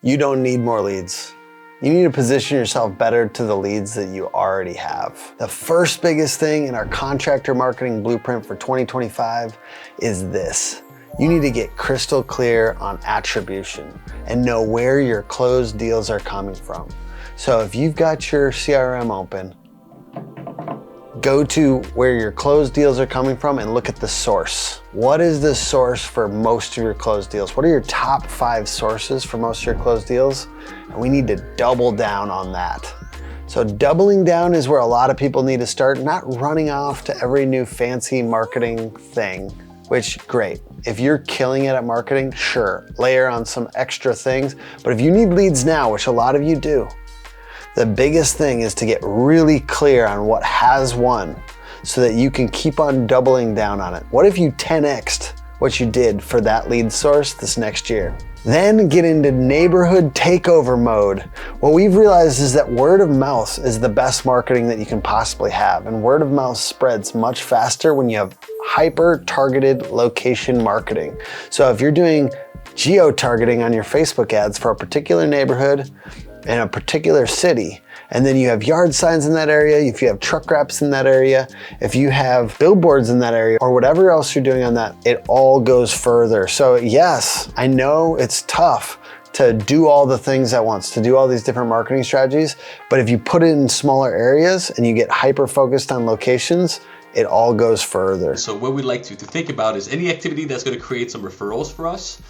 You don't need more leads. You need to position yourself better to the leads that you already have. The first biggest thing in our contractor marketing blueprint for 2025 is this. You need to get crystal clear on attribution and know where your closed deals are coming from. So if you've got your CRM open, go to where your closed deals are coming from and look at the source. What is the source for most of your closed deals? What are your top 5 sources for most of your closed deals? And we need to double down on that. So doubling down is where a lot of people need to start, not running off to every new fancy marketing thing, which great. If you're killing it at marketing, sure, layer on some extra things. But if you need leads now, which a lot of you do, the biggest thing is to get really clear on what has won so that you can keep on doubling down on it. What if you 10x'd what you did for that lead source this next year? Then get into neighborhood takeover mode. What we've realized is that word of mouth is the best marketing that you can possibly have. And word of mouth spreads much faster when you have hyper-targeted location marketing. So if you're doing geo-targeting on your Facebook ads for a particular neighborhood in a particular city, and then you have yard signs in that area, if you have truck wraps in that area, if you have billboards in that area, or whatever else you're doing on that, it all goes further. So yes, I know it's tough to do all the things at once, to do all these different marketing strategies, but if you put it in smaller areas and you get hyper-focused on locations, it all goes further. So what we'd like to think about is any activity that's going to create some referrals for us.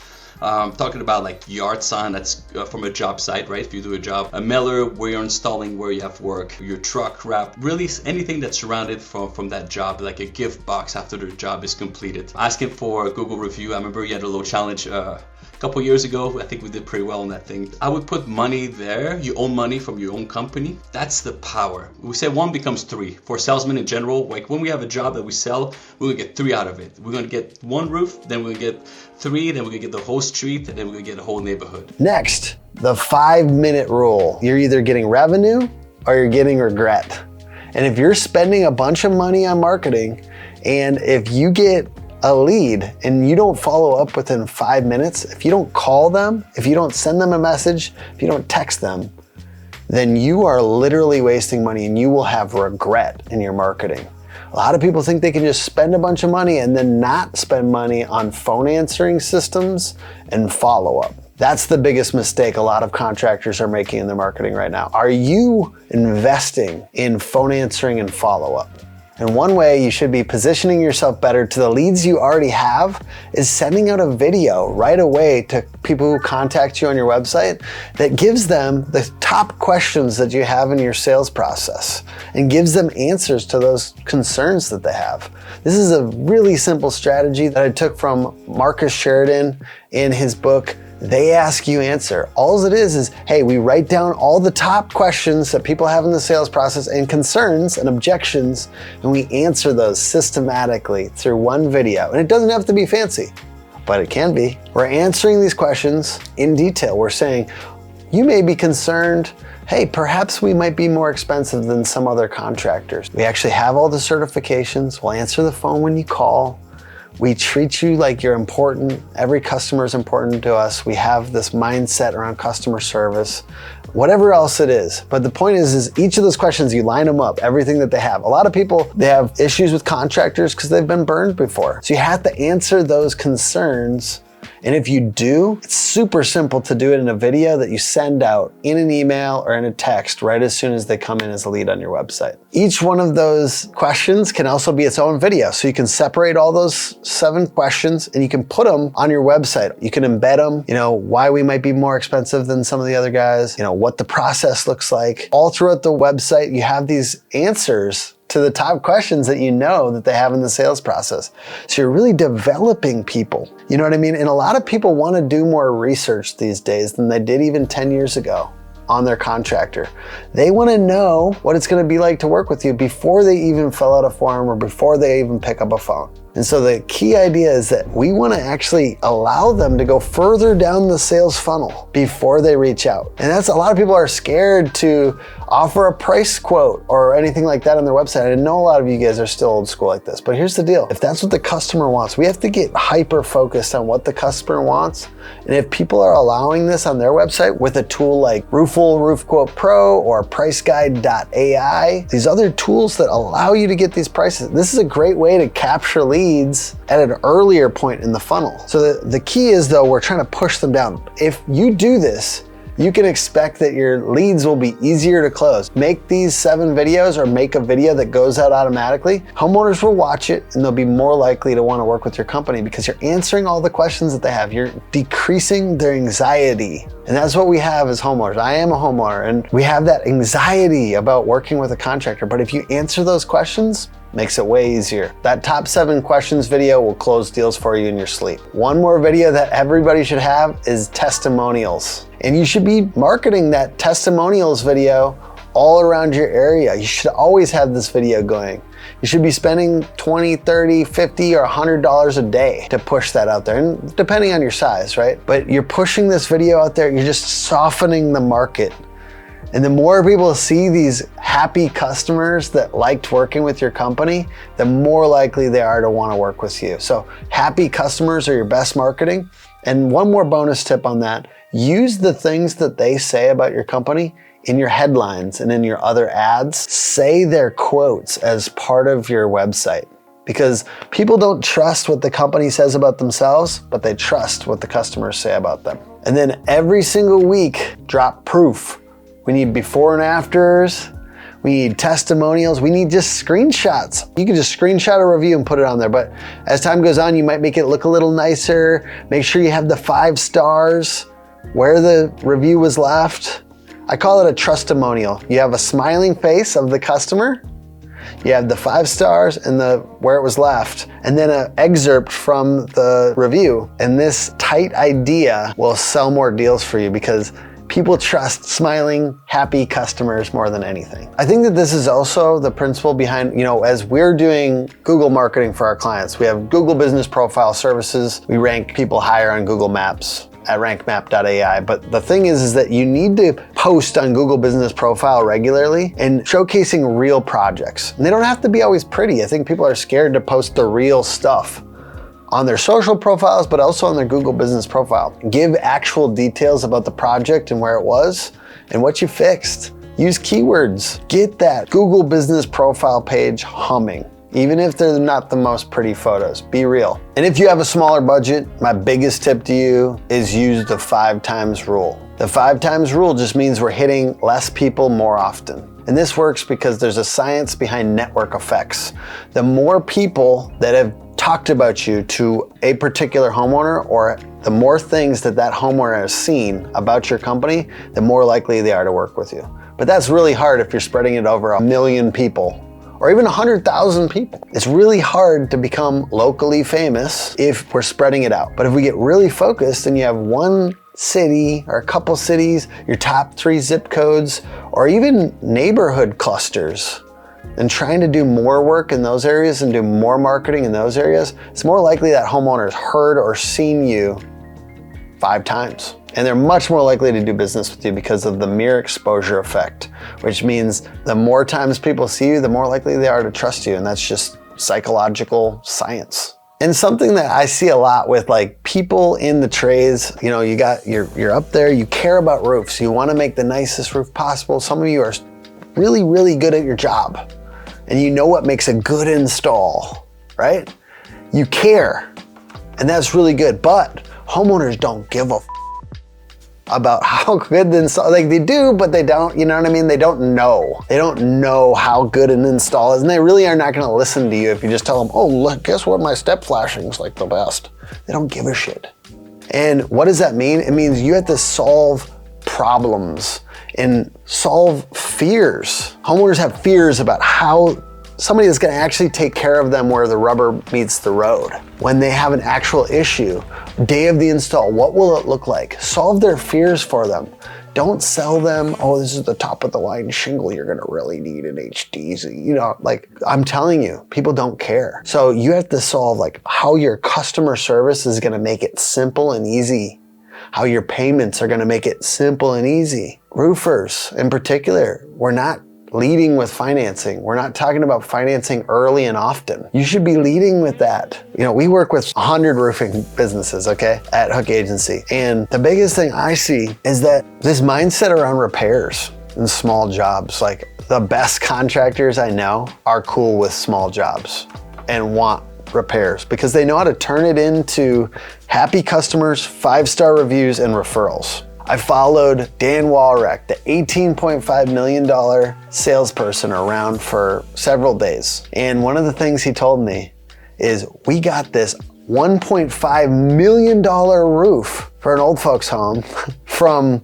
Talking about like yard sign, that's from a job site, right? If you do a job, a mailer where you're installing where you have work, your truck wrap, really anything that's surrounded from that job, like a gift box after the job is completed. Asking for a Google review. I remember you had a little challenge a couple years ago. I think we did pretty well on that thing. I would put money there. You own money from your own company. That's the power. We say 1 becomes 3. For salesmen in general, like when we have a job that we sell, we're gonna get 3 out of it. We're gonna get 1 roof, then we're gonna get 3, then we're gonna get the whole street, and then we're gonna get a whole neighborhood. Next, the 5-minute rule. You're either getting revenue or you're getting regret. And if you're spending a bunch of money on marketing, and if you get a lead and you don't follow up within 5 minutes, if you don't call them, if you don't send them a message, if you don't text them, then you are literally wasting money and you will have regret in your marketing. A lot of people think they can just spend a bunch of money and then not spend money on phone answering systems and follow-up. That's the biggest mistake a lot of contractors are making in their marketing right now. Are you investing in phone answering and follow-up? And one way you should be positioning yourself better to the leads you already have is sending out a video right away to people who contact you on your website that gives them the top questions that you have in your sales process and gives them answers to those concerns that they have. This is a really simple strategy that I took from Marcus Sheridan in his book, They Ask You Answer. All it is, hey, we write down all the top questions that people have in the sales process and concerns and objections, and we answer those systematically through one video. And it doesn't have to be fancy, but it can be. We're answering these questions in detail. We're saying, you may be concerned, hey, perhaps we might be more expensive than some other contractors. We actually have all the certifications. We'll answer the phone when you call. We treat you like you're important. Every customer is important to us. We have this mindset around customer service, whatever else it is. But the point is each of those questions, you line them up, everything that they have. A lot of people, they have issues with contractors because they've been burned before. So you have to answer those concerns. And if you do, it's super simple to do it in a video that you send out in an email or in a text right as soon as they come in as a lead on your website. Each one of those questions can also be its own video. So you can separate all those 7 questions and you can put them on your website. You can embed them, why we might be more expensive than some of the other guys, what the process looks like. All throughout the website, you have these answers to the top questions that that they have in the sales process. So you're really developing people. You know what I mean? And a lot of people want to do more research these days than they did even 10 years ago on their contractor. They want to know what it's going to be like to work with you before they even fill out a form or before they even pick up a phone. And so the key idea is that we want to actually allow them to go further down the sales funnel before they reach out. And that's, a lot of people are scared to offer a price quote or anything like that on their website. I know a lot of you guys are still old school like this, but here's the deal. If that's what the customer wants, we have to get hyper focused on what the customer wants. And if people are allowing this on their website with a tool like Roofle, Roof Quote Pro, or PriceGuide.ai, these other tools that allow you to get these prices, this is a great way to capture leads at an earlier point in the funnel. So the key is, though, we're trying to push them down. If you do this, you can expect that your leads will be easier to close. Make these 7 videos, or make a video that goes out automatically. Homeowners will watch it and they'll be more likely to want to work with your company because you're answering all the questions that they have. You're decreasing their anxiety. And that's what we have as homeowners. I am a homeowner and we have that anxiety about working with a contractor. But if you answer those questions, makes it way easier. That top 7 questions video will close deals for you in your sleep. One more video that everybody should have is testimonials. And you should be marketing that testimonials video all around your area. You should always have this video going. You should be spending $20, $30, $50, or $100 a day to push that out there, and depending on your size, right? But you're pushing this video out there, you're just softening the market. And the more people see these happy customers that liked working with your company, the more likely they are to want to work with you. So happy customers are your best marketing. And one more bonus tip on that, use the things that they say about your company in your headlines and in your other ads. Say their quotes as part of your website, because people don't trust what the company says about themselves, but they trust what the customers say about them. And then every single week, drop proof. We need before and afters. We need testimonials. We need just screenshots. You can just screenshot a review and put it on there. But as time goes on, you might make it look a little nicer. Make sure you have the 5 stars where the review was left. I call it a trustimonial. You have a smiling face of the customer. You have the 5 stars and the where it was left, and then an excerpt from the review. And this tight idea will sell more deals for you because people trust smiling, happy customers more than anything. I think that this is also the principle behind, as we're doing Google marketing for our clients, we have Google Business Profile services. We rank people higher on Google Maps at rankmap.ai. But the thing is that you need to post on Google Business Profile regularly and showcasing real projects. And they don't have to be always pretty. I think people are scared to post the real stuff on their social profiles, but also on their Google Business Profile. Give actual details about the project and where it was and what you fixed. Use keywords. Get that Google Business Profile page humming, even if they're not the most pretty photos. Be real. And if you have a smaller budget, my biggest tip to you is use the 5 times rule. The 5 times rule just means we're hitting less people more often. And this works because there's a science behind network effects. The more people that have talked about you to a particular homeowner, or the more things that homeowner has seen about your company, the more likely they are to work with you. But that's really hard if you're spreading it over 1 million people or even 100,000 people. It's really hard to become locally famous if we're spreading it out. But if we get really focused and you have one city or a couple cities, your top 3 zip codes, or even neighborhood clusters, and trying to do more work in those areas and do more marketing in those areas, it's more likely that homeowners heard or seen you 5 times. And they're much more likely to do business with you because of the mere exposure effect, which means the more times people see you, the more likely they are to trust you. And that's just psychological science. And something that I see a lot with people in the trades, you're up there, you care about roofs, you want to make the nicest roof possible. Some of you are really, really good at your job and you know what makes a good install, right? You care, and that's really good, but homeowners don't give a about how good the install, they do, but they don't, you know what I mean? They don't know. They don't know how good an install is, and they really are not gonna listen to you if you just tell them, oh, look, guess what? My step flashing's like the best. They don't give a shit. And what does that mean? It means you have to solve problems and solve fears. Homeowners have fears about how somebody that's gonna actually take care of them where the rubber meets the road. When they have an actual issue, day of the install, what will it look like? Solve their fears for them. Don't sell them, oh, this is the top of the line shingle, you're gonna really need an HDZ. You know, like I'm telling you, people don't care. So you have to solve like how your customer service is gonna make it simple and easy, how your payments are gonna make it simple and easy. Roofers in particular, we're not leading with financing. We're not talking about financing early and often. You should be leading with that. You know, we work with 100 roofing businesses, okay, at Hook Agency. And the biggest thing I see is that this mindset around repairs and small jobs, like the best contractors I know are cool with small jobs and want repairs because they know how to turn it into happy customers, 5-star reviews, and referrals. I followed Dan Walrek, the $18.5 million salesperson, around for several days. And one of the things he told me is, we got this $1.5 million roof for an old folks home from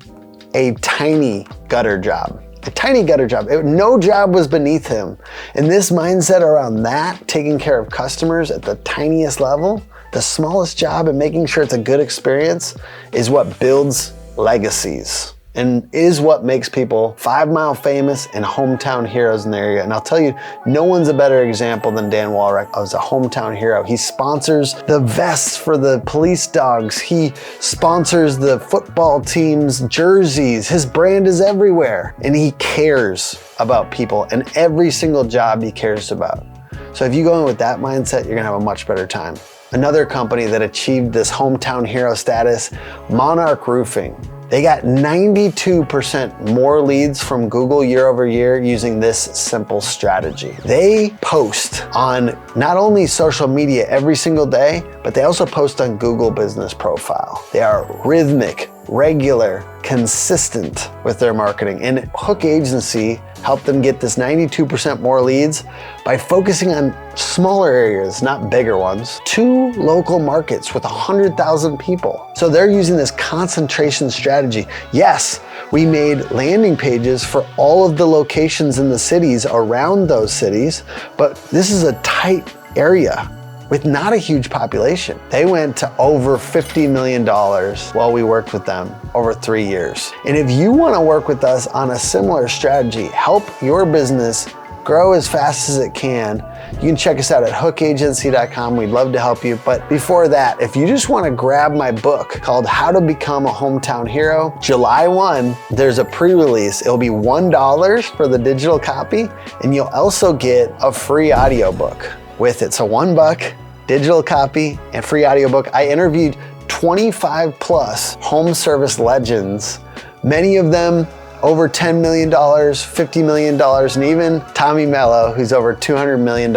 a tiny gutter job. A tiny gutter job. No job was beneath him. And this mindset around that, taking care of customers at the tiniest level, the smallest job, and making sure it's a good experience, is what builds legacies and is what makes people 5-mile famous and hometown heroes in the area. And I'll tell you, no one's a better example than Dan Walrek as a hometown hero. He sponsors the vests for the police dogs. He sponsors the football team's jerseys. His brand is everywhere. And he cares about people, and every single job he cares about. So if you go in with that mindset, you're gonna have a much better time. Another company that achieved this hometown hero status, Monarch Roofing. They got 92% more leads from Google year over year using this simple strategy. They post on not only social media every single day, but they also post on Google Business Profile. They are rhythmic, regular, consistent with their marketing. And Hook Agency helped them get this 92% more leads by focusing on smaller areas, not bigger ones. 2 local markets with 100,000 people. So they're using this concentration strategy. Yes, we made landing pages for all of the locations in the cities around those cities, but this is a tight area with not a huge population. They went to over $50 million while we worked with them over 3 years. And if you wanna work with us on a similar strategy, help your business grow as fast as it can, you can check us out at hookagency.com. We'd love to help you. But before that, if you just wanna grab my book called How to Become a Hometown Hero, July 1, there's a pre-release. It'll be $1 for the digital copy, and you'll also get a free audiobook with it. So $1 digital copy and free audiobook. I interviewed 25 plus home service legends, many of them over $10 million, $50 million, and even Tommy Mello, who's over $200 million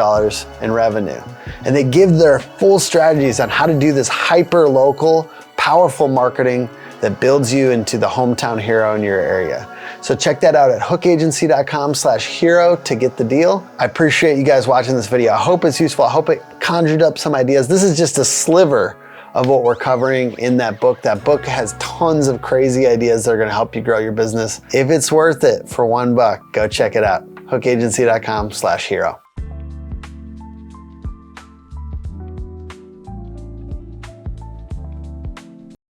in revenue. And they give their full strategies on how to do this hyper local, powerful marketing that builds you into the hometown hero in your area. So check that out at hookagency.com/hero to get the deal. I appreciate you guys watching this video. I hope it's useful. I hope it conjured up some ideas. This is just a sliver of what we're covering in that book. That book has tons of crazy ideas that are gonna help you grow your business. If it's worth it for $1, go check it out. hookagency.com/hero.